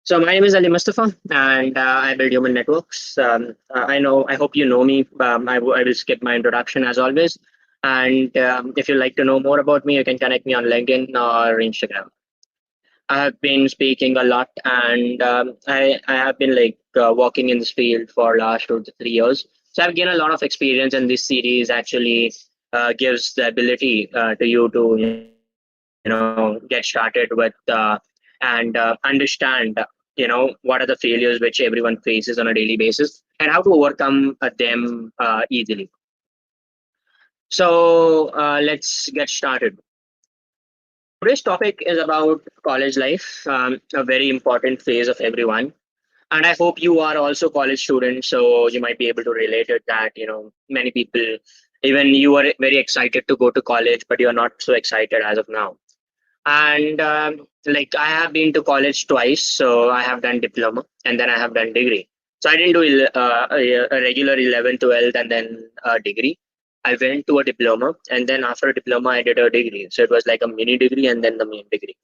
So my name is Ali Mustufa, and I build human networks. I hope you know me. I will skip my introduction as always. And if you'd like to know more about me, you can connect me on LinkedIn or Instagram. I have been speaking a lot, and I have been working in this field for last 2 to 3 years. So I've gained a lot of experience, and this series actually gives the ability to you to get started with and understand what are the failures which everyone faces on a daily basis and how to overcome them easily. So let's get started. Today's topic is about college life, a very important phase of everyone. And I hope you are also college students, so you might be able to relate it that, many people, even you are very excited to go to college, but you're not so excited as of now. And I have been to college twice, so I have done diploma and then I have done degree. So I didn't do a regular 11 12 and then a degree. I went to a diploma, and then after a diploma I did a degree, so it was like a mini degree and then the main degree.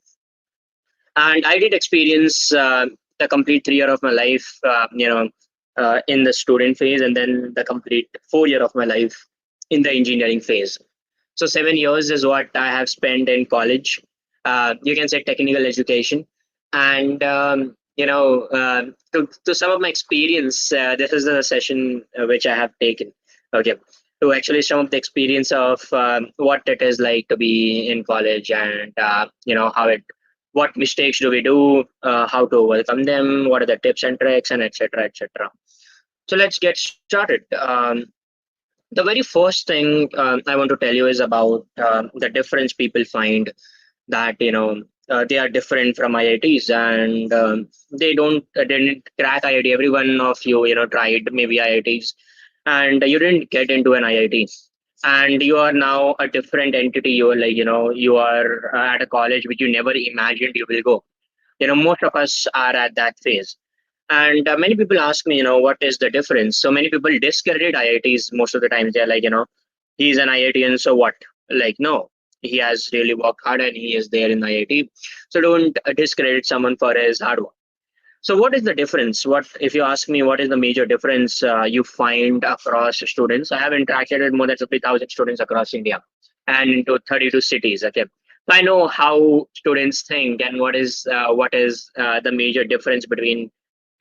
And I did experience the complete 3 year of my life, in the student phase, and then the complete 4 year of my life in the engineering phase. So 7 years is what I have spent in college. You can say technical education, and to some of my experience, this is a session which I have taken. Okay, to actually some of the experience of what it is like to be in college, and how it, what mistakes do we do, how to overcome them, what are the tips and tricks, and etc. etc. So let's get started. The very first thing I want to tell you is about the difference people find that they are different from IITs, and they didn't crack IIT. Every one of you tried maybe IITs, and you didn't get into an IIT, and you are now a different entity. You are you are at a college which you never imagined you will go. Most of us are at that phase, and many people ask me, what is the difference? So many people discredit IITs most of the times. They're like, he's an IITian, so what? Like, no, he has really worked hard and he is there in IIT. So don't discredit someone for his hard work. So what is the difference? What if you ask me, what is the major difference you find across students? I have interacted with more than 50,000 students across India and into 32 cities. Okay, so I know how students think and what is the major difference between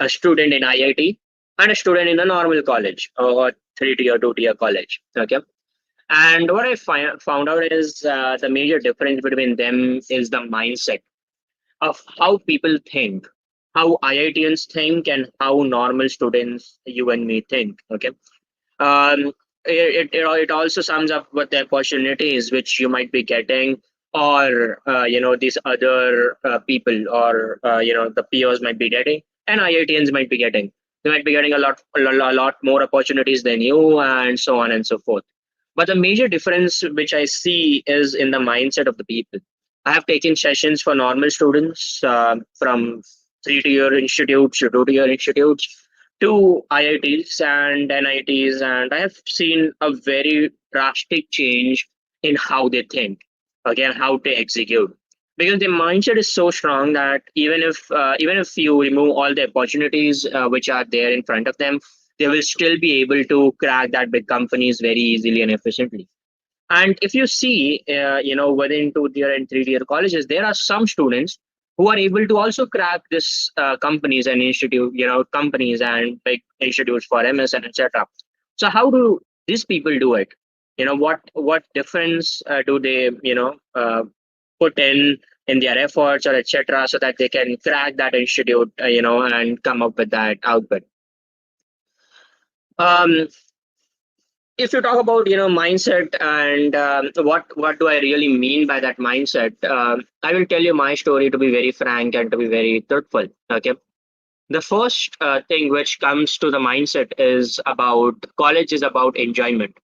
a student in IIT and a student in a normal college or 3 tier, 2 tier college. Okay, and what I found out is the major difference between them is the mindset of how people think, how IITians think, and how normal students, you and me, think. Okay. Um, it also sums up what the opportunities which you might be getting, or these other people, or the peers might be getting, and IITians might be getting. They might be getting a lot more opportunities than you, and so on and so forth. But the major difference which I see is in the mindset of the people. I have taken sessions for normal students from 3 tier institutes to 2 tier institutes to IITs and NITs, and I have seen a very drastic change in how they think, again, how they execute. Because the mindset is so strong that even if you remove all the opportunities which are there in front of them, they will still be able to crack that big companies very easily and efficiently. And if you see, within 2 tier and 3 tier colleges, there are some students who are able to also crack this companies and companies and big institutes for MS and etc. So how do these people do it? What difference do they put in their efforts or etc. so that they can crack that institute, and come up with that output. Um, if you talk about mindset and what do I really mean by that mindset, I will tell you my story to be very frank and to be very truthful. Okay, the first thing which comes to the mindset is about college is about enjoyment.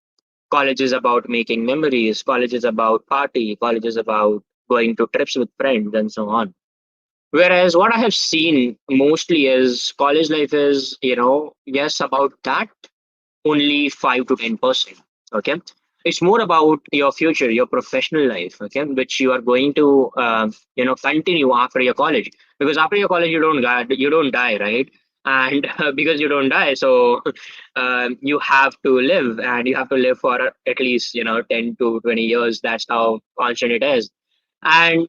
College is about making memories. College is about party. College is about going to trips with friends and so on. Whereas what I have seen mostly is college life is, yes, about that only 5 to 10%. Okay. it's more about your future, your professional life, okay, which you are going to continue after your college. Because after your college you don't die, right? And because you don't die, so you have to live, and you have to live for at least 10 to 20 years. That's how constant it is. And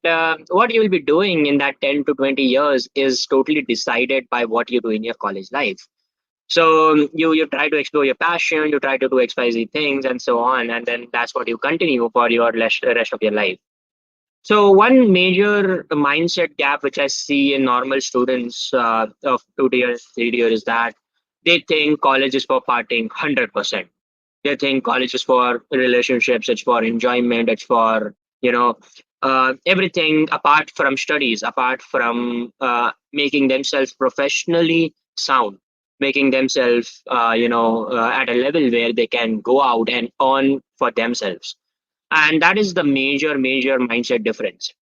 what you will be doing in that 10 to 20 years is totally decided by what you do in your college life. So you try to explore your passion, you try to do XYZ things and so on, and then that's what you continue for your rest of your life. So one major mindset gap which I see in normal students of 2 years, 3 years is that they think college is for partying 100%. They think college is for relationships, it's for enjoyment, it's for everything apart from studies, apart from making themselves professionally sound, making themselves at a level where they can go out and earn for themselves. And that is the major mindset difference.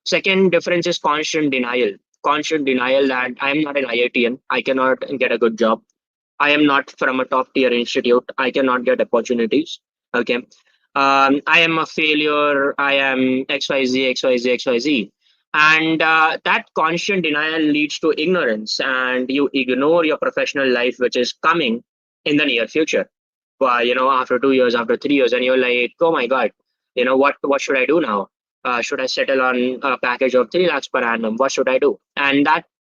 Second difference is constant denial that I'm not an IITian, I cannot get a good job, I am not from a top tier institute, I cannot get opportunities. Okay. I am a failure, I am XYZ, XYZ, XYZ. And that constant denial leads to ignorance, and you ignore your professional life, which is coming in the near future. After 2 years, after 3 years, and you're like, oh my God, what should I do now? Should I settle on a package of 3 lakhs per annum? What should I do? And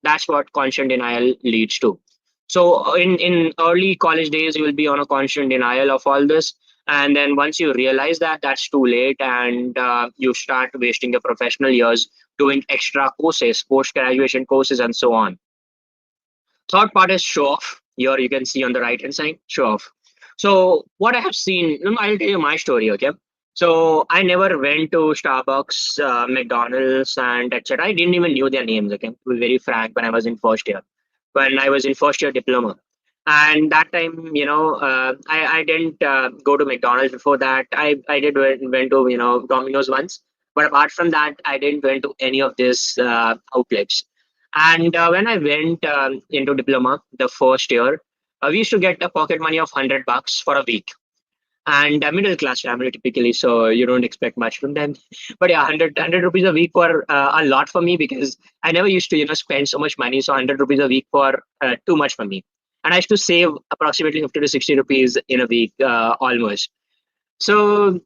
that's what constant denial leads to. So in early college days, you will be on a constant denial of all this. And then once you realize that, that's too late, and you start wasting your professional years doing extra courses, post graduation courses, and so on. Third part is show off. Here you can see on the right hand side, show off. So what I have seen, I'll tell you my story, okay? So I never went to Starbucks, McDonald's, and etc. I didn't even knew their names, okay? To be very frank, when I was in first year, when I was in first year diploma. And that time, I didn't go to McDonald's before that. I did went to, Domino's once. But apart from that, I didn't went to any of these outlets. And when I went into diploma the first year, we used to get a pocket money of $100 for a week. And middle class family typically, so you don't expect much from them. But yeah, 100 rupees a week were a lot for me, because I never used to spend so much money. So 100 rupees a week for too much for me. And I used to save approximately 50 to 60 rupees in a week, almost. So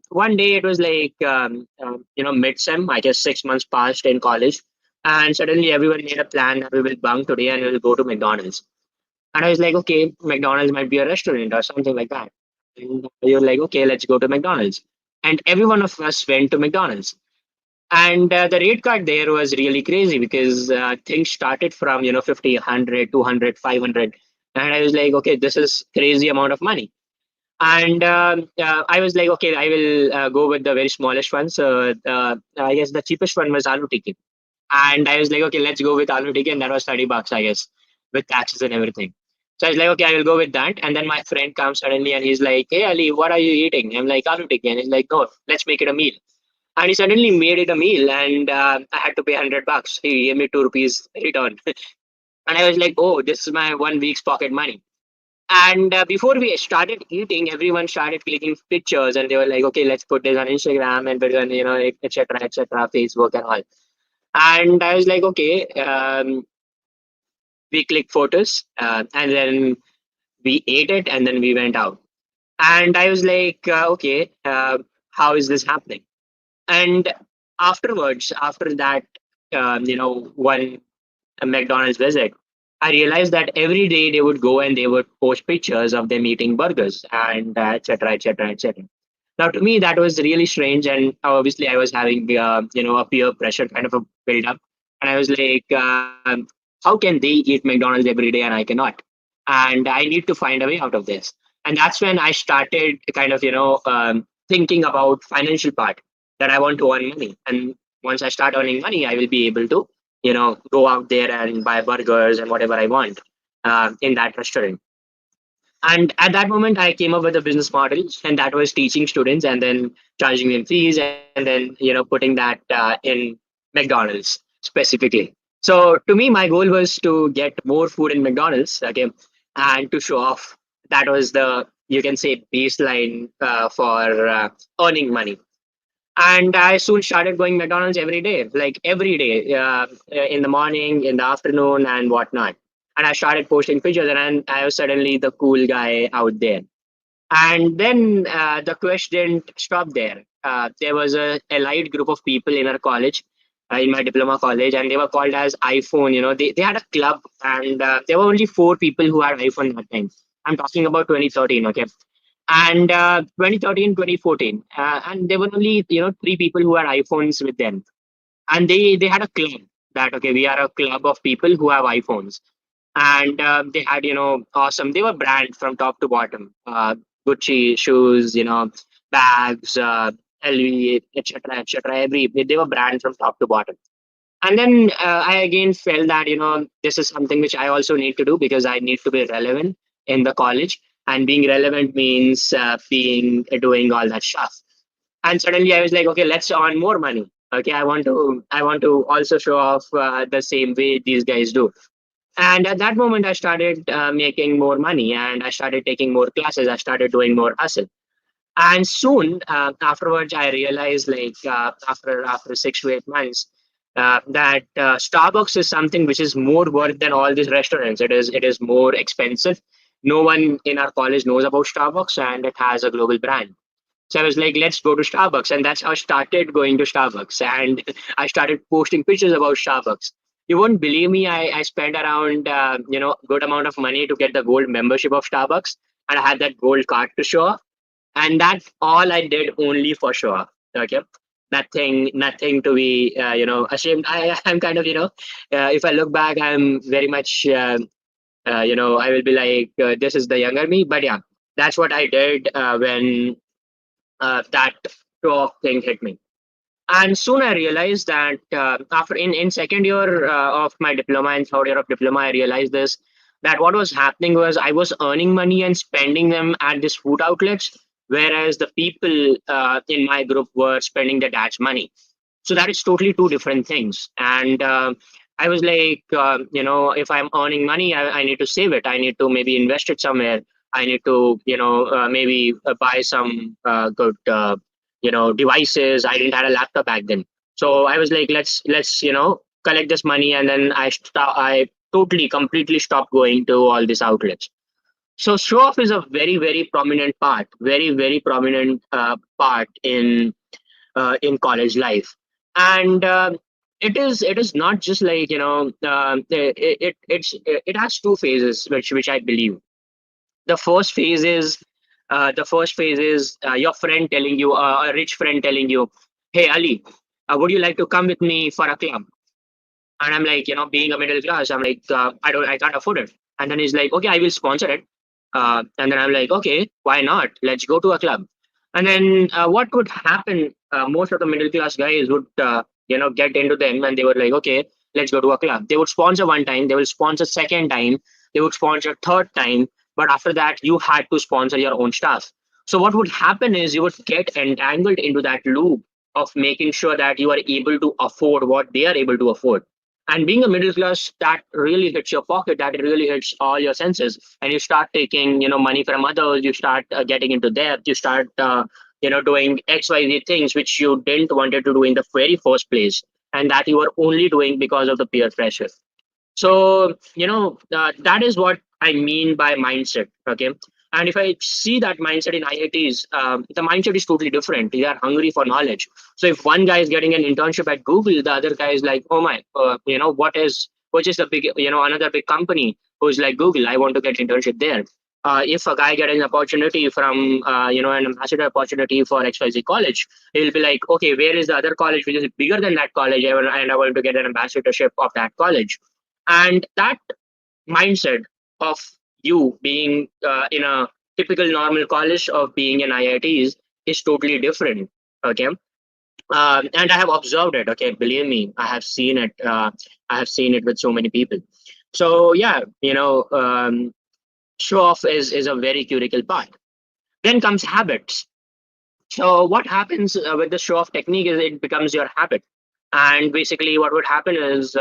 one day it was like mid sem, I guess 6 months passed in college, and suddenly everyone made a plan that we will bunk today and we will go to McDonald's. And I was like, okay, McDonald's might be a restaurant or something like that. And you're like, okay, let's go to McDonald's. And every one of us went to McDonald's. And the rate card there was really crazy, because things started from 50, 100, 200, 500. And I was like, okay, this is crazy amount of money. And I was like, okay, I will go with the very smallest one. So I guess the cheapest one was aloo tikki. And I was like, okay, let's go with aloo tikki. And that was $30, I guess, with taxes and everything. So I was like, okay, I will go with that. And then my friend comes suddenly and he's like, hey, Ali, what are you eating? I'm like, aloo tikki. And he's like, no, let's make it a meal. And he suddenly made it a meal, and I had to pay $100. He gave me 2 rupees return. And I was like, oh, this is my 1 week's pocket money. And before we started eating, everyone started clicking pictures, and they were like, okay, let's put this on Instagram and put it on, etc., Facebook and all. And I was like, okay, we clicked photos, and then we ate it, and then we went out. And I was like, okay, how is this happening? And afterwards, after that, one McDonald's visit, I realized that every day they would go and they would post pictures of them eating burgers and etc. etc. etc. Now, to me, that was really strange, and obviously, I was having a peer pressure kind of a build up, and I was like, how can they eat McDonald's every day and I cannot? And I need to find a way out of this. And that's when I started kind of thinking about financial part, that I want to earn money, and once I start earning money, I will be able to go out there and buy burgers and whatever I want in that restaurant. And at that moment, I came up with a business model, and that was teaching students and then charging them fees, and then putting that in McDonald's specifically. So to me, my goal was to get more food in McDonald's, okay, and to show off. That was the you can say, baseline for earning money. And I soon started going McDonald's every day, like every day, in the morning, in the afternoon, and whatnot. And I started posting pictures, and I was suddenly the cool guy out there. And then the quest didn't stop there. There was a elite group of people in our college, in my diploma college, and they were called as iPhone. They had a club, and there were only four people who had iPhone at that time. I'm talking about 2013, okay? And 2013, 2014. And there were only, three people who had iPhones with them. And they had a club that, okay, we are a club of people who have iPhones. And they had, awesome, they were brand from top to bottom. Gucci shoes, bags, LV, etc., etc. They were brand from top to bottom. And then I again felt that, this is something which I also need to do because I need to be relevant in the college. And being relevant means being doing all that stuff. And suddenly I was like, okay, let's earn more money. Okay, I want to also show off the same way these guys do. And at that moment, I started making more money, and I started taking more classes. I started doing more hustle. And soon afterwards, I realized, like after 6 to 8 months, that Starbucks is something which is more worth than all these restaurants. It is more expensive. No one in our college knows about Starbucks, and it has a global brand. So I was like, let's go to Starbucks. And that's how I started going to Starbucks. And I started posting pictures about Starbucks. You won't believe me. I spent around, good amount of money to get the gold membership of Starbucks. And I had that gold card to show off. And that's all I did only for show off. Okay. Nothing to be, ashamed. I'm kind of, if I look back, I'm very much, I will be like, this is the younger me. But yeah, that's what I did when that show thing hit me. And soon I realized that after in second year of my diploma and third year of diploma, I realized this, that what was happening was I was earning money and spending them at these food outlets, whereas the people in my group were spending their dad's money. So that is totally two different things. And I was like, if I'm earning money, I need to save it. I need to maybe invest it somewhere. I need to, maybe buy some good, devices. I didn't have a laptop back then. So I was like, let's, collect this money. And then I totally, completely stopped going to all these outlets. So show off is a very, very prominent part, very, very prominent part in college life. And it is not just like, it has two phases, which I believe. The first phase is your friend telling you, a rich friend telling you, hey Ali, would you like to come with me for a club? And I'm like, being a middle class, I'm like, I can't afford it. And then he's like, okay, I will sponsor it. And then I'm like, okay, why not? Let's go to a club. And then what would happen? Most of the middle class guys would, get into them, and they were like, okay, let's go to a club. They would sponsor one time, they will sponsor second time, they would sponsor third time, but after that, you had to sponsor your own stuff. So what would happen is you would get entangled into that loop of making sure that you are able to afford what they are able to afford. And being a middle class, that really hits your pocket, that really hits all your senses. And you start taking, money from others, you start getting into debt, you start, doing XYZ things which you didn't wanted to do in the very first place. And that you were only doing because of the peer pressure. So, that is what I mean by mindset. Okay. And if I see that mindset in IITs, the mindset is totally different. They are hungry for knowledge. So if one guy is getting an internship at Google, the other guy is like, oh my, which is the big, another big company who's like Google, I want to get internship there. If a guy gets an opportunity from, an ambassador opportunity for XYZ college, he'll be like, okay, where is the other college which is bigger than that college? And I want to get an ambassadorship of that college. And that mindset of you being in a typical normal college of being in IITs is totally different. Okay. And I have observed it. Okay. Believe me, I have seen it. I have seen it with so many people. So yeah, show off is a very critical part. Then comes habits. So what happens with the show off technique is it becomes your habit. And basically what would happen is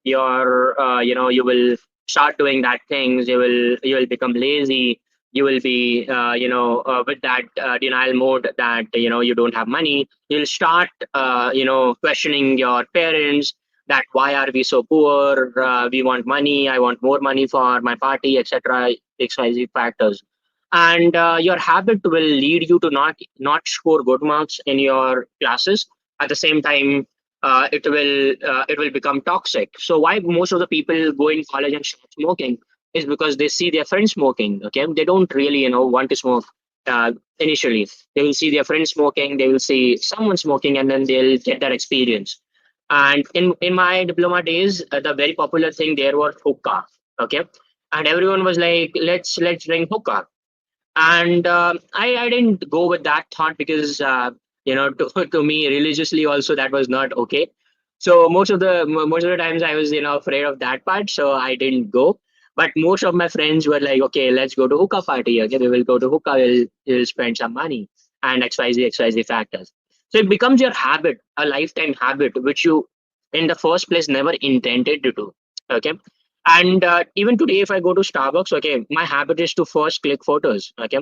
you will start doing that things, you will become lazy, you will be with that denial mode that you don't have money. You'll start questioning your parents, that why are we so poor, we want money, I want more money for my party, etc. XYZ factors. And your habit will lead you to not score good marks in your classes. At the same time, it will become toxic. So why most of the people go in college and start smoking is because they see their friends smoking. Okay, they don't really want to smoke initially. They will see their friends smoking, they will see someone smoking, and then they'll get that experience. And in my diploma days, the very popular thing there was hookah. Okay, and everyone was like, let's drink hookah. And I didn't go with that thought because to me religiously also that was not okay. So most of the times I was afraid of that part, so I didn't go. But most of my friends were like, okay, let's go to hookah party. Okay, we will go to hookah, we'll spend some money, and xyz factors. So it becomes your habit, a lifetime habit, which you in the first place never intended to do. Okay, and even today, if I go to Starbucks, okay, my habit is to first click photos. Okay,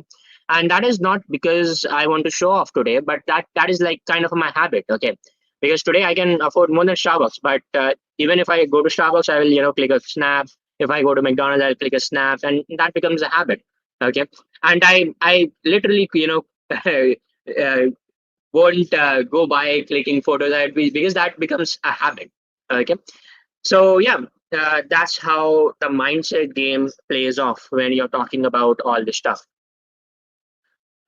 and that is not because I want to show off today, but that is like kind of my habit. Okay, because today I can afford more than Starbucks, but even if I go to Starbucks, I will click a snap. If I go to McDonald's, I'll click a snap, and that becomes a habit. Okay, and I literally uh, won't go by clicking photos because that becomes a habit. Okay, so yeah, that's how the mindset game plays off when you're talking about all this stuff.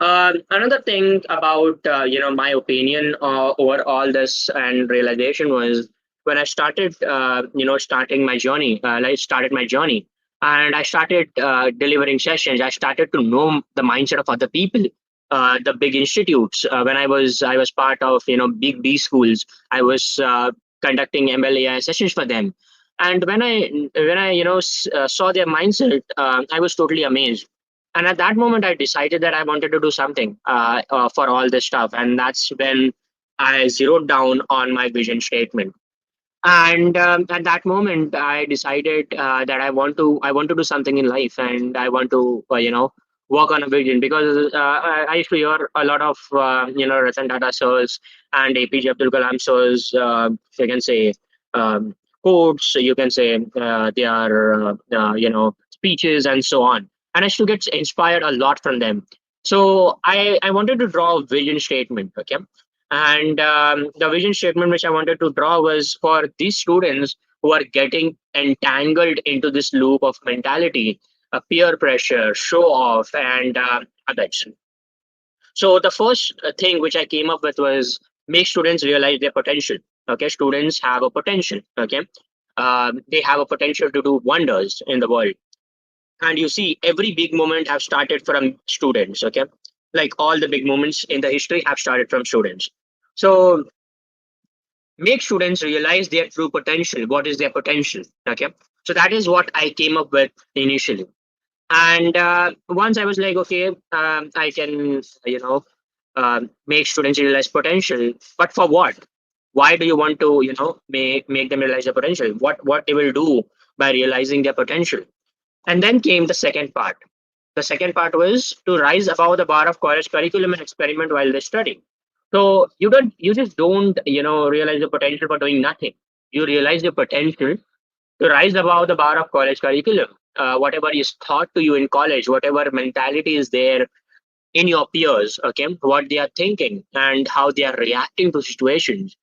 Another thing about my opinion over all this and realization was when I started starting my journey. I started my journey, and I started delivering sessions. I started to know the mindset of other people. The big institutes. When I was part of big B schools, I was conducting MLAI sessions for them, and when I saw their mindset, I was totally amazed. And at that moment I decided that I wanted to do something for all this stuff, and that's when I zeroed down on my vision statement. And at that moment I decided that I want to do something in life, and I want to work on a vision, because I used to hear a lot of Ratan Tata sirs and APJ Abdul Kalam sirs, you can say, um, quotes, you can say their speeches and so on, and I used to get inspired a lot from them. So I wanted to draw a vision statement. Okay, and the vision statement which I wanted to draw was for these students who are getting entangled into this loop of mentality, peer pressure, show off, and others. So the first thing which I came up with was make students realize their potential. Okay, students have a potential. Okay, they have a potential to do wonders in the world. And you see, every big moment have started from students. Okay, like all the big moments in the history have started from students. So make students realize their true potential. What is their potential? Okay, so that is what I came up with initially. And once I was like, okay, I can make students realize potential, but for what? Why do you want to make them realize their potential? What they will do by realizing their potential? And then came the second part. The second part was to rise above the bar of college curriculum and experiment while they study. So you just don't, realize the potential for doing nothing. You realize the potential to rise above the bar of college curriculum. Whatever is taught to you in college, whatever mentality is there in your peers, okay, what they are thinking and how they are reacting to situations,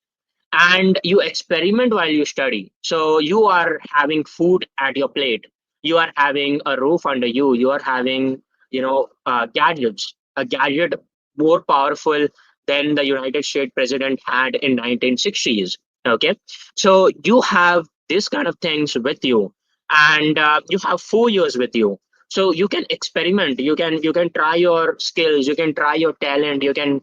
and you experiment while you study. So you are having food at your plate, you are having a roof under you, you are having gadgets, a gadget more powerful than the United States president had in 1960s. Okay, so you have this kind of things with you, and you have 4 years with you. So you can experiment, you can try your skills, you can try your talent, you can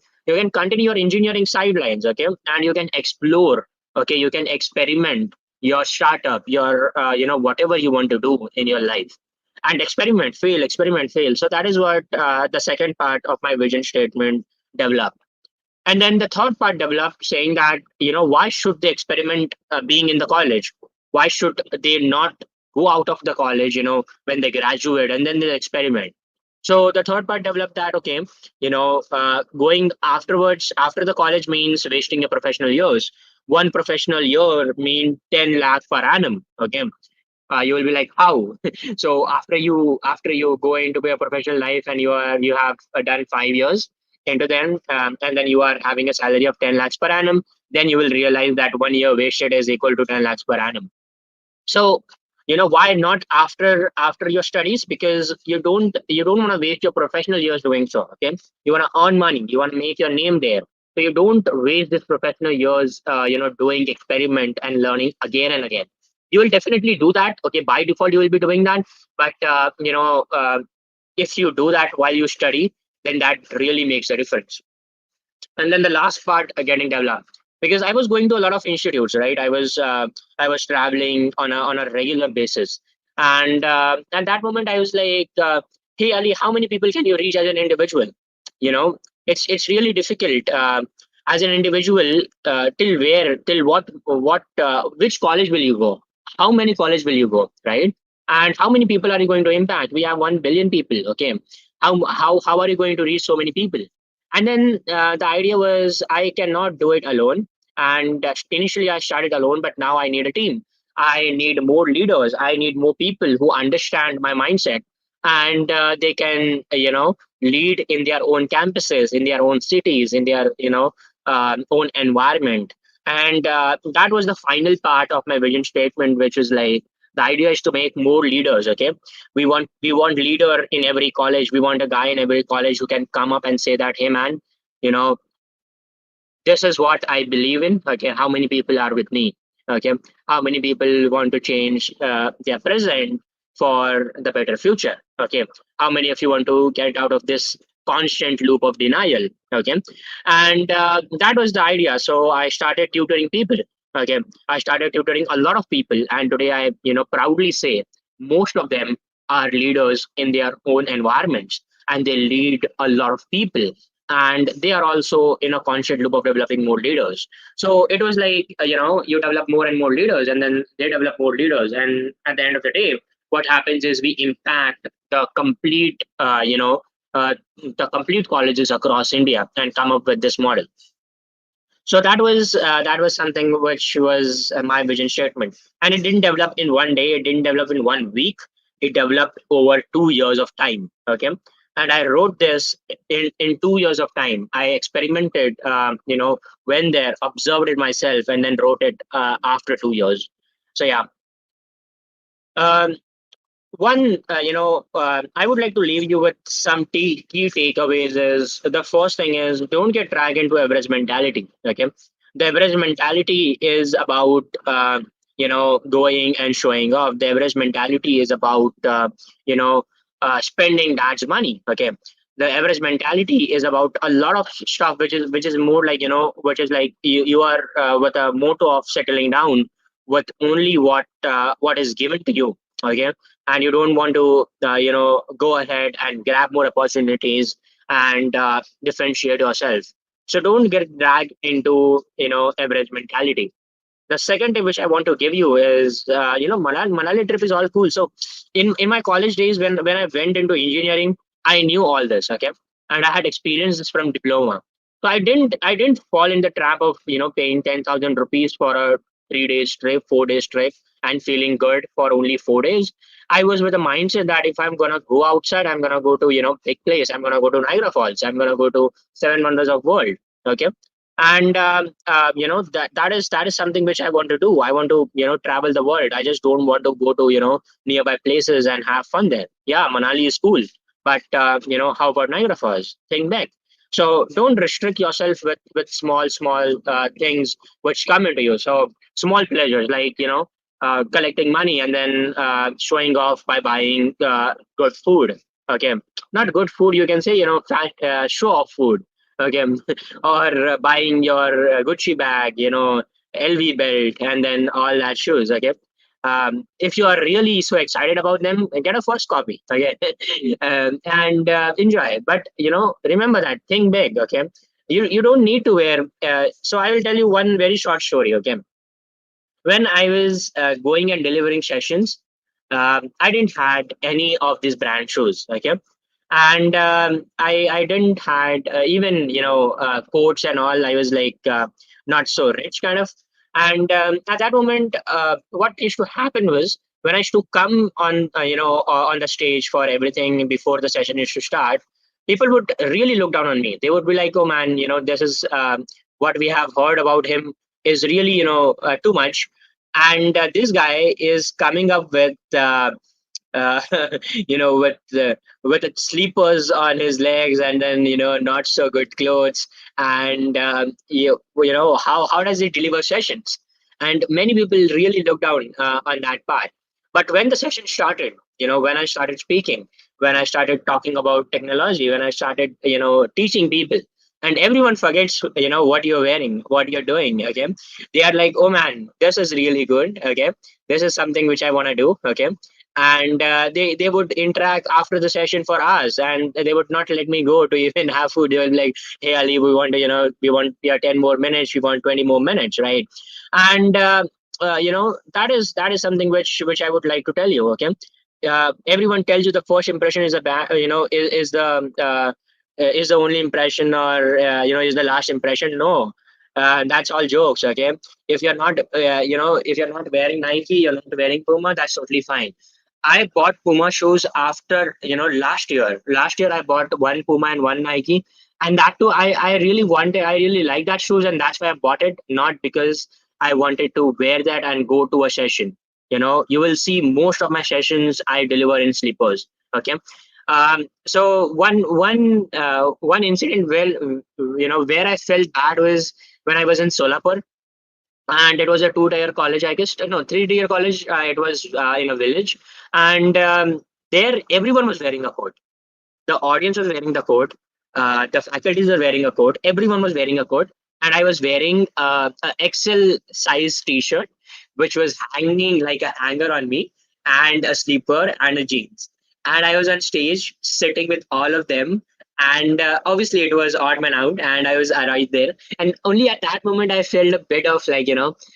continue your engineering sidelines. Okay, and you can explore. Okay, you can experiment your startup, your whatever you want to do in your life, and experiment fail. So that is what the second part of my vision statement developed. And then the third part developed, saying that why should they experiment being in the college? Why should they not go out of the college when they graduate and then they experiment? So the third part developed that, okay, going afterwards after the college means wasting your professional years. One professional year mean 10 lakh per annum. Okay, you will be like, how? So after you go into your professional life and you have done 5 years into them, and then you are having a salary of 10 lakhs per annum, then you will realize that 1 year wasted is equal to 10 lakhs per annum. So why not after your studies? Because you don't want to waste your professional years doing so. Okay, you want to earn money, you want to make your name there, so you don't waste this professional years doing experiment and learning again and again. You will definitely do that. Okay, by default you will be doing that. But if you do that while you study, then that really makes a difference. And then the last part, getting developed, because I was going to a lot of institutes, right? I was traveling on a regular basis. And at that moment I was like, hey Ali, how many people can you reach as an individual? It's really difficult, as an individual. Till what which college will you go? How many college will you go, right? And how many people are you going to impact? We have 1 billion people. Okay, how are you going to reach so many people? And then the idea was I cannot do it alone. And initially I started alone, but now I need a team. I need more leaders. I need more people who understand my mindset, and they can, lead in their own campuses, in their own cities, in their, own environment. And that was the final part of my vision statement, which is like, the idea is to make more leaders. Okay, we want leader in every college. We want a guy in every college who can come up and say that, hey man, you know this is what I believe in. Okay, how many people are with me? Okay, how many people want to change their present for the better future? Okay, how many of you want to get out of this constant loop of denial? Okay, and that was the idea. So I started tutoring people. Okay, I started tutoring a lot of people, and today I, proudly say most of them are leaders in their own environments, and they lead a lot of people, and they are also in a constant loop of developing more leaders. So it was like, you develop more and more leaders, and then they develop more leaders, and at the end of the day, what happens is we impact the complete colleges across India and come up with this model. So that was something which was my vision statement, and it didn't develop in one day, it didn't develop in one week, it developed over 2 years of time. Okay, and I wrote this in 2 years of time. I experimented, went there, observed it myself, and then wrote it after 2 years. So yeah. um, One, I would like to leave you with some key takeaways. Is the first thing is, don't get dragged into average mentality. Okay, the average mentality is about going and showing off. The average mentality is about you know spending dad's money. Okay, the average mentality is about a lot of stuff, which is more like, which is like, you are with a motto of settling down with only what is given to you. Okay, and you don't want to go ahead and grab more opportunities and differentiate yourself. So don't get dragged into average mentality. The second tip which I want to give you is, Manali trip is all cool. So in my college days, when I went into engineering, I knew all this. Okay, and I had experienced this from diploma. So I didn't fall in the trap of paying 10,000 rupees for a 3 days trip, 4 days trip, and feeling good for only 4 days. I was with a mindset that if I'm gonna go outside, I'm gonna go to big place. I'm gonna go to Niagara Falls. I'm gonna go to Seven Wonders of World. Okay, and that is something which I want to do. I want to travel the world. I just don't want to go to nearby places and have fun there. Yeah, Manali is cool, but how about Niagara Falls? Think back. So don't restrict yourself with small things which come into you. So small pleasures, like collecting money and then showing off by buying good food. Okay, not good food, you can say, show off food. Okay, or buying your Gucci bag, LV belt, and then all that shoes. Okay, if you are really so excited about them, get a first copy. Okay, and enjoy. But remember that, think big. Okay, you don't need to wear. So I will tell you one very short story. Okay, when I was going and delivering sessions, I didn't had any of these brand shoes. Okay, And I didn't had even coats and all. I was like not so rich kind of. And at that moment, what used to happen was when I used to come on on the stage for everything before the session used to start, people would really look down on me. They would be like, oh man, this is what we have heard about him is really too much. And this guy is coming up uh, with the sleepers on his legs, and then not so good clothes. And how does he deliver sessions? And many people really look down on that part. But when the session started, when I started speaking, when I started talking about technology, when I started teaching people, and everyone forgets what you're wearing, what you're doing. Okay, they are like, oh man, this is really good. Okay, this is something which I want to do. Okay, and they would interact after the session for hours, and they would not let me go to even have food. They will be like, hey Ali, we want to we want 10 more minutes, we want 20 more minutes, right? And that is something which I would like to tell you. Okay, everyone tells you the first impression is a bad is the only impression, or is the last impression. No, that's all jokes. Okay, if you're not if you're not wearing Nike, you're not wearing Puma, that's totally fine. I bought Puma shoes after last year. Last year I bought one Puma and one Nike, and that too I really wanted. I really like that shoes, and that's why I bought it. Not because I wanted to wear that and go to a session. You will see most of my sessions I deliver in slippers. Okay. So one incident where where I felt bad was when I was in Solapur, and it was a two-tier college, I guess. No, three-tier college. It was in a village, and there everyone was wearing a coat. The audience was wearing the coat. The faculties were wearing a coat. Everyone was wearing a coat, and I was wearing a XL size T-shirt, which was hanging like a hanger on me, and a sleeper and a jeans. And I was on stage sitting with all of them. And obviously, it was odd man out, and I was right there. And only at that moment, I felt a bit of like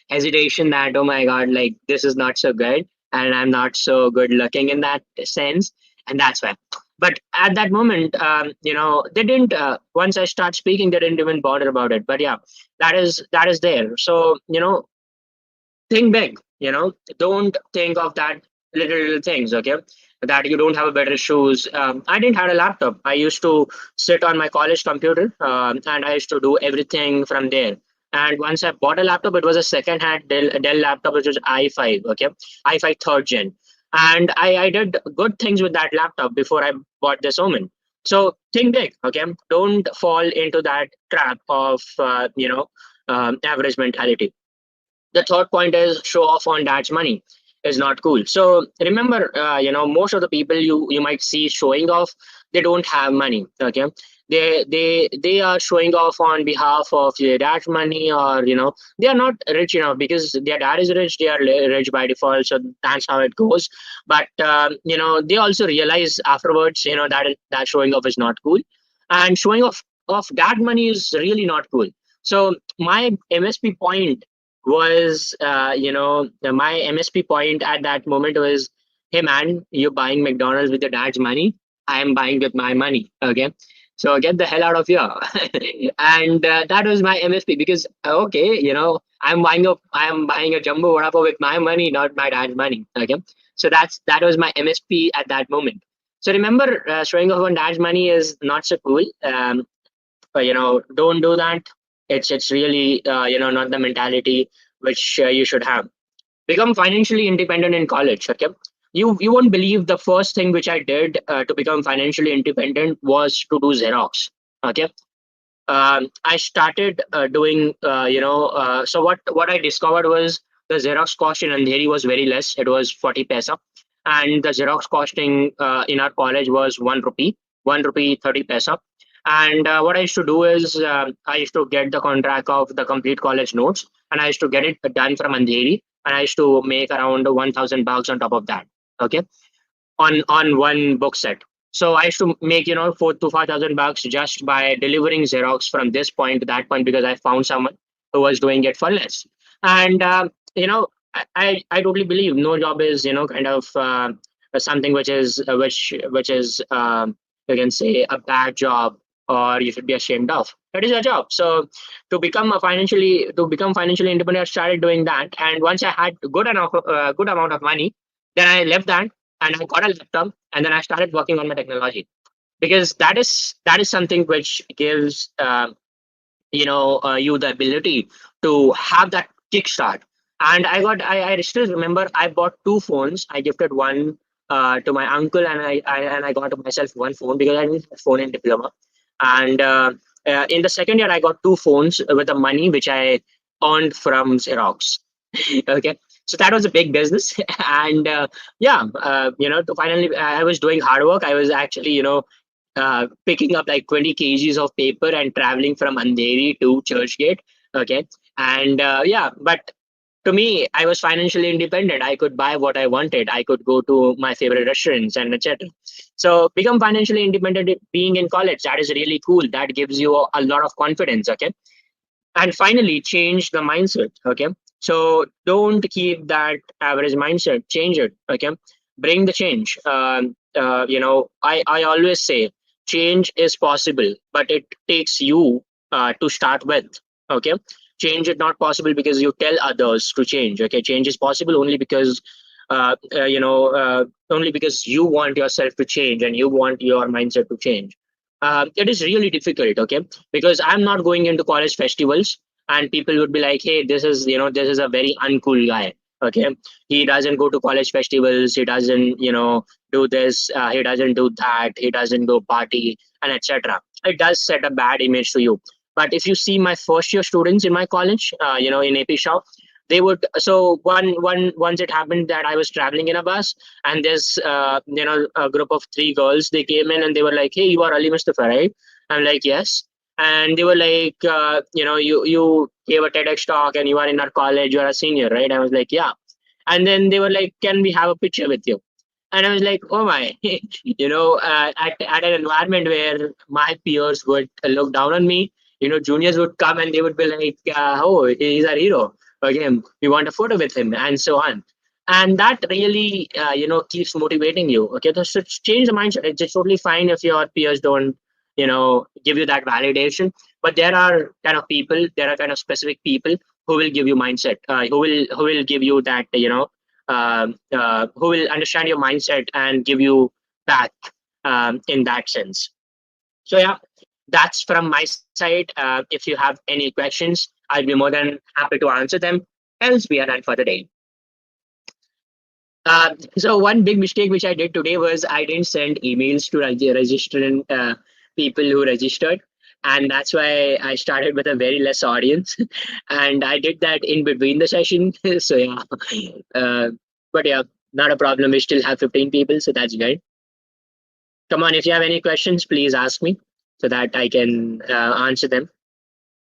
hesitation that, oh my god, like this is not so good, and I'm not so good looking in that sense, and that's why. But at that moment, they didn't once I start speaking, they didn't even bother about it. But yeah, that is there. So think big. Don't think of that little things. Okay, that you don't have a better shoes. I didn't have a laptop. I used to sit on my college computer, and I used to do everything from there. And once I bought a laptop, it was a second-hand Dell laptop, which was i5. Okay, i5 third gen, and I did good things with that laptop before I bought this Omen. So think big. Okay, don't fall into that trap of average mentality. The third point is show off on dad's money is not cool. So remember, most of the people you might see showing off, they don't have money. Okay, they are showing off on behalf of their dad's money, or they are not rich enough because their dad is rich. They are rich by default, so that's how it goes. But they also realize afterwards, that showing off is not cool, and showing off of dad money is really not cool. So my MSP point was my MSP point at that moment was, hey man, you're buying McDonald's with your dad's money, I am buying with my money. Okay, so get the hell out of here. And that was my MSP, because okay, I'm buying a jumbo vada pav with my money, not my dad's money. Okay, so that was my MSP at that moment. So remember, showing off on dad's money is not so cool. But don't do that. It's really not the mentality which you should have. Become financially independent in college. Okay, you won't believe the first thing which I did to become financially independent was to do Xerox. Okay, I started doing so what I discovered was the Xerox cost in Andheri was very less. It was 40 paisa, and the Xerox costing in our college was 1 rupee, 1 rupee 30 paisa. And what I used to do is I used to get the contract of the complete college notes, and I used to get it done from Andheri, and I used to make around 1,000 bucks on top of that. Okay, on one book set. So I used to make 4 to 5,000 bucks just by delivering Xerox from this point to that point, because I found someone who was doing it for less. And I totally believe no job is kind of something which is you can say a bad job, or you should be ashamed of. That is your job. So to become financially independent, I started doing that. And once I had good amount of money, then I left that and I got a laptop, and then I started working on my technology, because that is something which gives you the ability to have that kickstart. And I still remember I bought two phones. I gifted one to my uncle, and I got myself one phone because I didn't have a phone in diploma. And in the second year I got two phones with the money which I earned from Xerox. Okay, so that was a big business. And to finally, I was doing hard work. I was actually picking up like 20 kgs of paper and traveling from Andheri to Churchgate. Okay. And but to me, I was financially independent. I could buy what I wanted. I could go to my favorite restaurants and etc. So become financially independent being in college. That is really cool. That gives you a lot of confidence. Okay. And finally, change the mindset. Okay. So don't keep that average mindset. Change it. Okay. Bring the change. I always say change is possible, but it takes you to start with. Okay. Change is not possible because you tell others to change. Okay. Change is possible only because you want yourself to change and you want your mindset to change. It is really difficult. Okay, because I'm not going into college festivals, and people would be like, hey, this is a very uncool guy. Okay, he doesn't go to college festivals, he doesn't do this, he doesn't do that, he doesn't go party and etc. It does set a bad image to you. But if you see my first year students in my college, in AP shop, they would, so once it happened that I was traveling in a bus, and there's a group of three girls. They came in and they were like, hey, you are Ali Mustafa, right? I'm like, yes. And they were like, you gave a TEDx talk and you are in our college, you are a senior, right? I was like, yeah. And then they were like, can we have a picture with you? And I was like, oh my. At an environment where my peers would look down on me, juniors would come and they would be like, oh, he's our hero. Okay, we want a photo with him, and so on. And that really keeps motivating you. Okay, so change the mindset. It's totally fine if your peers don't give you that validation, but there are kind of specific people who will give you mindset, who will give you that who will understand your mindset and give you back in that sense. So yeah, that's from my side. If you have any questions, I'll be more than happy to answer them. Else we are done for the day. So one big mistake which I did today was I didn't send emails to register people who registered, and that's why I started with a very less audience, and I did that in between the session. So yeah, uh, but yeah, not a problem. We still have 15 people, so that's good. Come on, if you have any questions, please ask me so that I can answer them.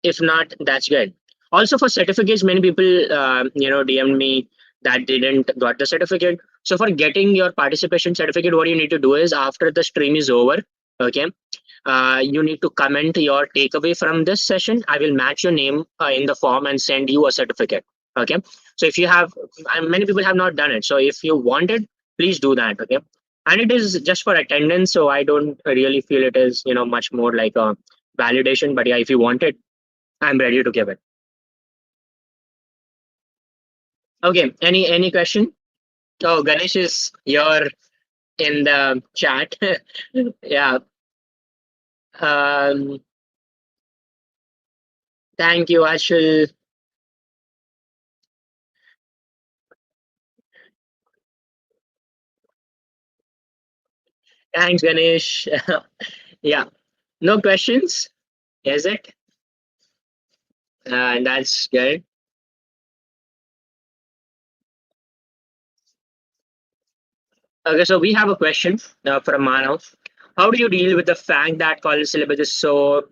If not, that's good. Also for certificates, many people DM'd me that they didn't got the certificate. So for getting your participation certificate, what you need to do is after the stream is over, okay, you need to comment your takeaway from this session. I will match your name in the form and send you a certificate. Okay. So if you have, and many people have not done it. So if you want it, please do that. Okay. And it is just for attendance. So I don't really feel it is, much more like a validation. But yeah, if you want it, I'm ready to give it. Okay. Any question? Oh, Ganesh is here in the chat. Yeah. Um, thank you, Ashil. Thanks, Ganesh. Yeah. No questions, is it? That's good. Okay, so we have a question from Manav. How do you deal with the fact that college syllabus is so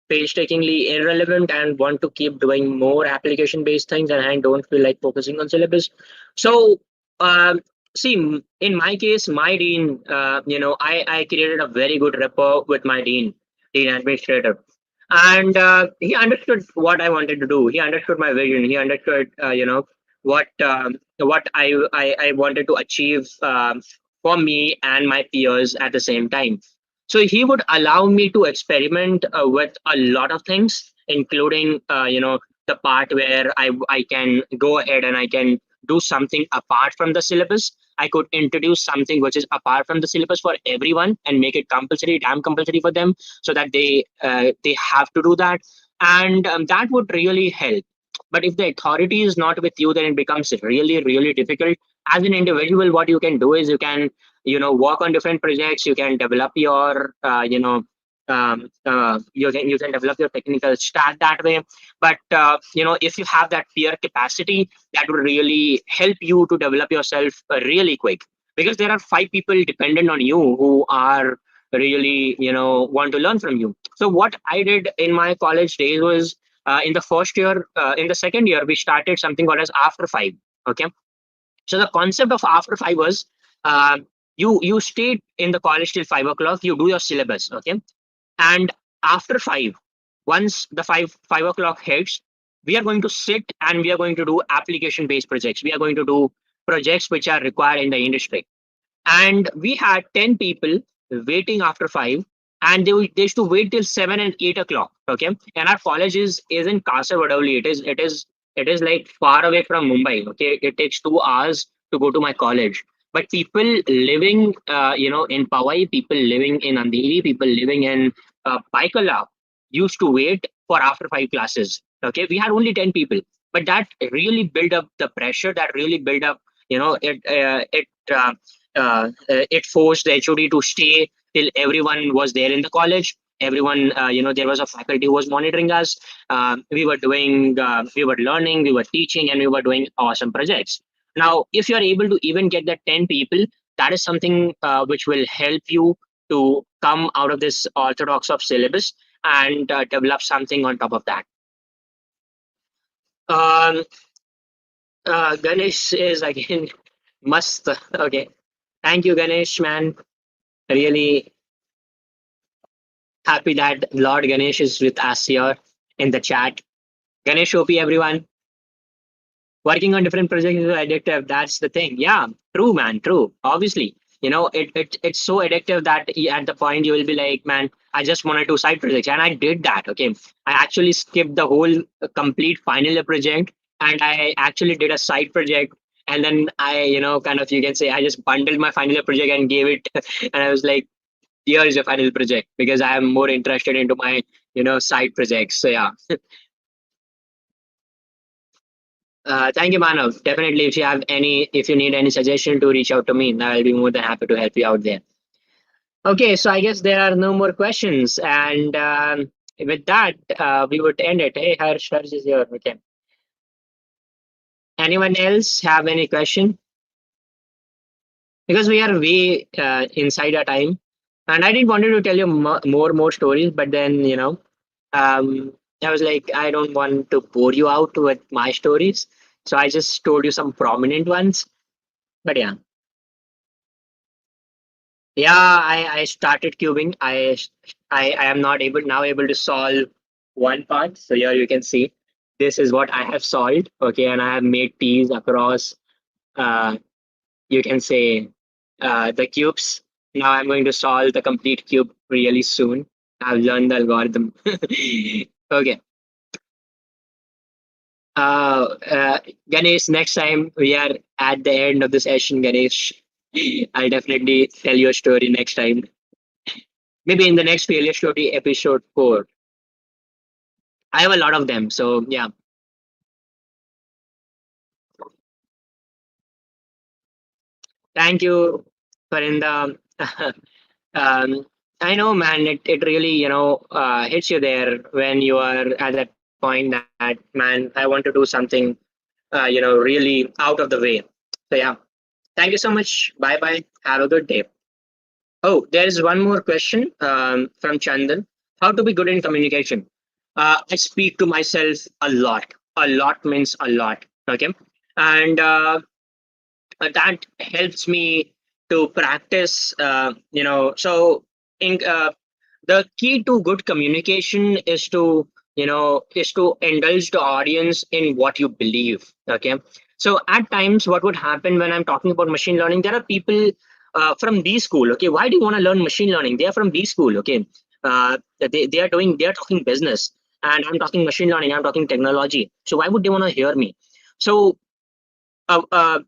painstakingly irrelevant and want to keep doing more application based things, and I don't feel like focusing on syllabus? So, um, see, in my case, my dean, I created a very good rapport with my dean administrator. And he understood what I wanted to do. He understood my vision. He understood, what I wanted to achieve for me and my peers at the same time. So he would allow me to experiment with a lot of things, including the part where I can go ahead and I can do something apart from the syllabus. I could introduce something which is apart from the syllabus for everyone and make it compulsory, damn compulsory for them, so that they have to do that, and that would really help. But if the authority is not with you, then it becomes really, really difficult. As an individual, what you can do is you can work on different projects. You can develop your you can develop your technical stack that way. But if you have that peer capacity, that will really help you to develop yourself really quick, because there are five people dependent on you who are really want to learn from you. So what I did in my college days was, in the first year, in the second year, we started something called as after five. Okay, so the concept of after five was, you stay in the college till 5 o'clock. You do your syllabus, okay, and after five, once the five o'clock hits, we are going to sit and we are going to do application based projects. We are going to do projects which are required in the industry, and we had 10 people waiting after 5, and they used to wait till 7 and 8 o'clock. Okay, and our college is in Kasaragod only. It is like far away from Mumbai. Okay, it takes 2 hours to go to my college. But people living in Powai, people living in Andheri, people living in Paikala used to wait for after 5 classes. Okay, we had only 10 people, but that really built up the pressure. That really built up, it forced the HOD to stay till everyone was there in the college. Everyone, there was a faculty who was monitoring us. We were learning, we were teaching, and we were doing awesome projects. Now, if you are able to even get that 10 people, that is something which will help you to come out of this orthodox of syllabus and develop something on top of that. Um, Ganesh is again must. Okay. Thank you, Ganesh, man. Really happy that Lord Ganesh is with us here in the chat. Ganesh OP, everyone. Working on different projects is addictive. That's the thing. Yeah, true, man. True. Obviously, it's so addictive that at the point you will be like, man, I just want to do side projects, and I did that. Okay, I actually skipped the whole complete final year project, and I actually did a side project. And then I, kind of, you can say, I just bundled my final year project and gave it, and I was like, here is your final project, because I am more interested into my side projects. So yeah. Thank you, Manav. Definitely, if you need any suggestion to reach out to me, I'll be more than happy to help you out there. Okay, so I guess there are no more questions, and with that, we would end it. Hey, Harsh is here. Okay. Anyone else have any question? Because we are way inside our time, and I didn't wanted to tell you more stories, but then um, I was like, I don't want to bore you out with my stories, so I just told you some prominent ones. But yeah, yeah, I started cubing. I am not able to solve one part. So here you can see this is what I have solved. Okay, and I have made T's across. Uh, you can say the cubes. Now I'm going to solve the complete cube really soon. I've learned the algorithm. Okay. Uh, uh, Ganesh, next time we are at the end of the session, Ganesh, I'll definitely tell you a story next time. Maybe in the next failure story episode 4. I have a lot of them. So yeah. Thank you, Farinda. um, I know, man, it really, hits you there when you are at that point that, man, I want to do something, really out of the way. So yeah. Thank you so much. Bye bye. Have a good day. Oh, there is one more question from Chandan. How to be good in communication? I speak to myself a lot. A lot means a lot. Okay. And that helps me to practice, so in, the key to good communication is to indulge the audience in what you believe. Okay, so at times what would happen when I'm talking about machine learning, there are people from B school. Okay, why do you want to learn machine learning? They are from B school. Okay, they are talking business, and I'm talking machine learning. I'm talking technology. So why would they want to hear me? So a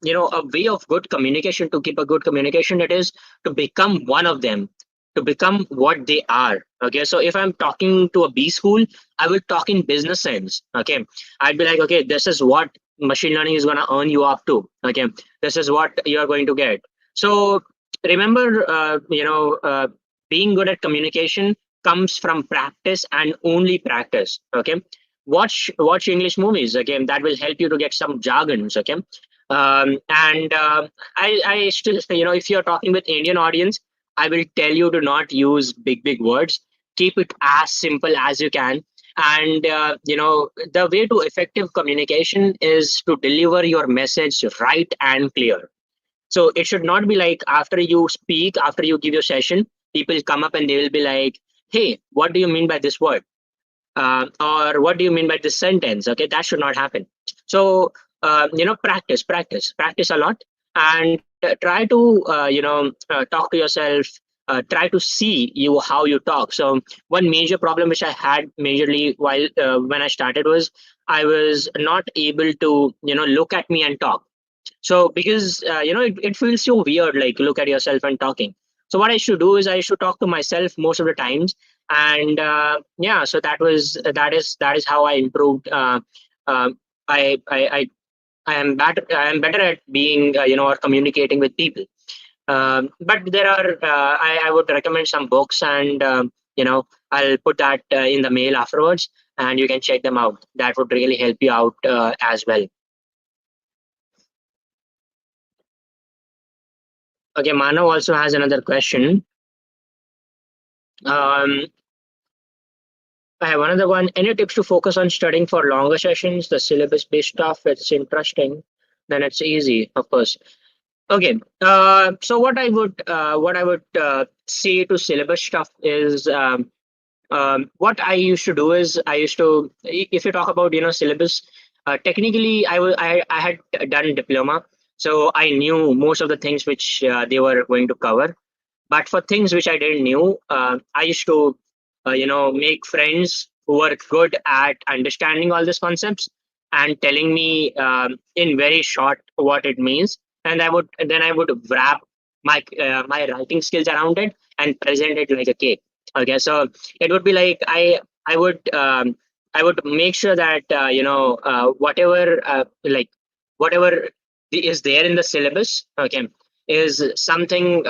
way of good communication, to keep a good communication, it is to become one of them, to become what they are. Okay, so if I'm talking to a B school, I will talk in business sense. Okay, I'd be like, okay, this is what machine learning is going to earn you up to. Okay, this is what you're going to get. So remember, being good at communication comes from practice and only practice. Okay, watch English movies. Okay, that will help you to get some jargons. Okay, and I still, if you're talking with Indian audience, I will tell you to not use big words. Keep it as simple as you can. And the way to effective communication is to deliver your message right and clear. So it should not be like after you speak, after you give your session, people come up and they will be like, "Hey, what do you mean by this word?" Or what do you mean by this sentence? Okay, that should not happen. So practice a lot, and try to talk to yourself. Try to see you how you talk. So one major problem which I had majorly while when I started was I was not able to look at me and talk. So because it feels so weird, like look at yourself and talking. So what I should do is I should talk to myself most of the times. And yeah, so that is how I improved. Um I am better at being or communicating with people. But there are I would recommend some books, and I'll put that in the mail afterwards, and you can check them out. That would really help you out as well. Okay, Manav also has another question. Um, I have another one. Any tips to focus on studying for longer sessions? The syllabus-based stuff, it's interesting. Then it's easy, of course. Okay. So what I would say to syllabus stuff is what I used to do is I used to, if you talk about syllabus, technically I had done diploma, so I knew most of the things which they were going to cover. But for things which I didn't knew, I used to, make friends who were good at understanding all these concepts and telling me in very short what it means, and I would wrap my writing skills around it and present it like a cake. Okay, so it would be like I would make sure that whatever is there in the syllabus. Okay, is something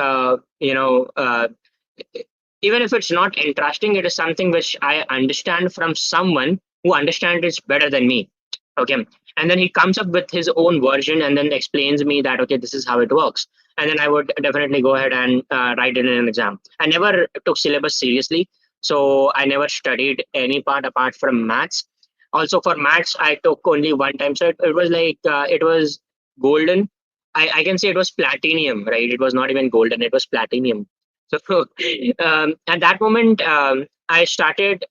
even if it's not interesting, it is something which I understand from someone who understands it better than me. Okay, and then he comes up with his own version and then explains me that okay, this is how it works. And then I would definitely go ahead and write it in an exam. I never took syllabus seriously, so I never studied any part apart from maths. Also for maths, I took only one time, so it was like it was golden. I can say it was platinum, right? It was not even golden; it was platinum. So at that moment, I started,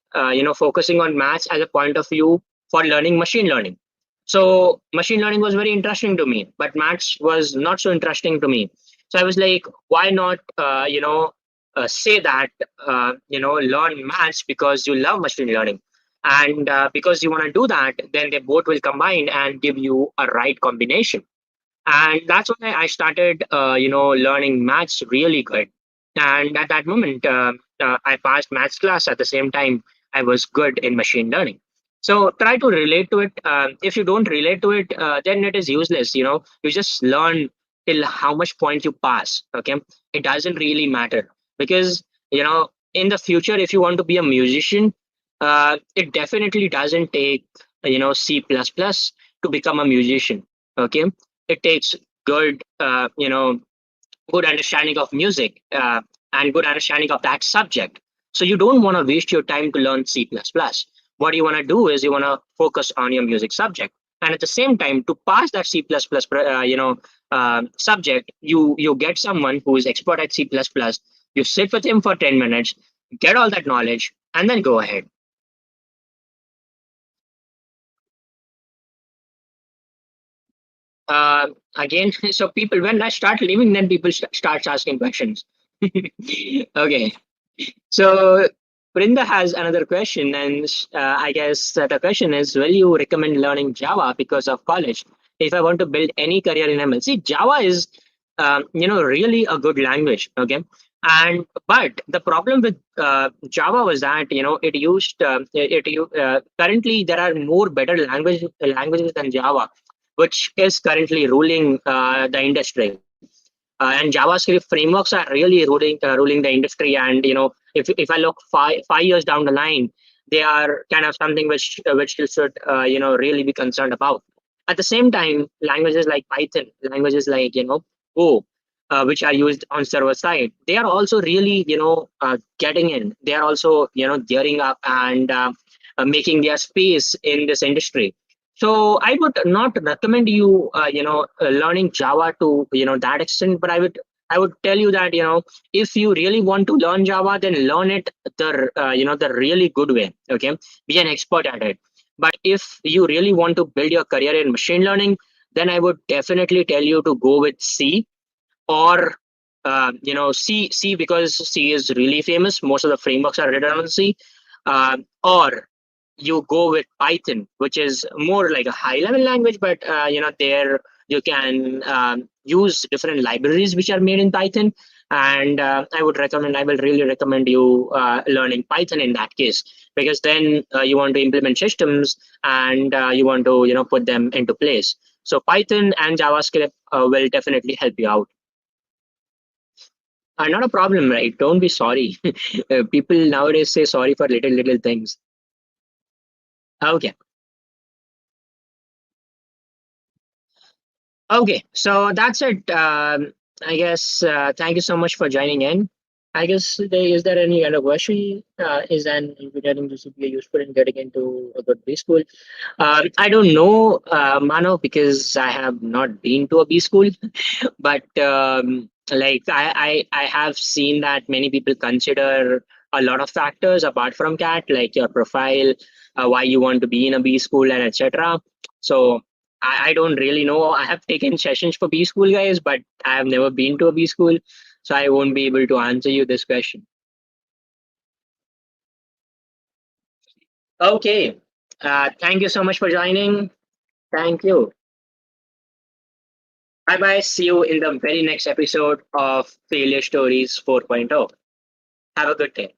focusing on maths as a point of view for learning machine learning. So machine learning was very interesting to me, but maths was not so interesting to me. So I was like, why not, say that, learn maths because you love machine learning. And because you want to do that, then they both will combine and give you a right combination. And that's when I started learning maths really good. And at that moment, I passed maths class. At the same time, I was good in machine learning. So try to relate to it. If you don't relate to it, then it is useless. You just learn till how much point you pass. Okay, it doesn't really matter, because in the future, if you want to be a musician, it definitely doesn't take C++ to become a musician. Okay, it takes good good understanding of music, and good understanding of that subject. So you don't want to waste your time to learn C++. What you want to do is you want to focus on your music subject, and at the same time, to pass that C++, subject, you get someone who is expert at C++. You sit with him for 10 minutes, get all that knowledge, and then go ahead. Again, so people, when I start leaving, then people starts asking questions. Okay, so Brinda has another question, and I guess the question is: will you recommend learning Java because of college? If I want to build any career in ML, see, Java is, really a good language. Okay, and but the problem with Java was that currently there are more better languages than Java, which is currently ruling the industry. And JavaScript frameworks are really ruling the industry. And if I look 5 years down the line, they are kind of something which you should really be concerned about. At the same time, languages like Python, languages like Go, which are used on server side, they are also really getting in. They are also gearing up and making their space in this industry. So I would not recommend you, learning Java to that extent. But I would tell you that if you really want to learn Java, then learn it the really good way. Okay, be an expert at it. But if you really want to build your career in machine learning, then I would definitely tell you to go with C, or C because C is really famous. Most of the frameworks are written on C, or you go with Python, which is more like a high level language, but there you can use different libraries which are made in Python. And I will really recommend you learning Python in that case, because then you want to implement systems, and you want to put them into place. So Python and JavaScript will definitely help you out. Not a problem, right? Don't be sorry. People nowadays say sorry for little things. Okay. Okay, so that's it. I guess thank you so much for joining in. I guess is there any other question? Is an engineering discipline useful in getting into a good B school? I don't know, Mano, because I have not been to a B school. But like I have seen that many people consider a lot of factors apart from CAT, like your profile, why you want to be in a B school, and etc. So I don't really know. I have taken sessions for B school guys, but I have never been to a B school, so I won't be able to answer you this question. Okay. Thank you so much for joining. Thank you. Bye bye. See you in the very next episode of Failure Stories 4.0. Have a good day.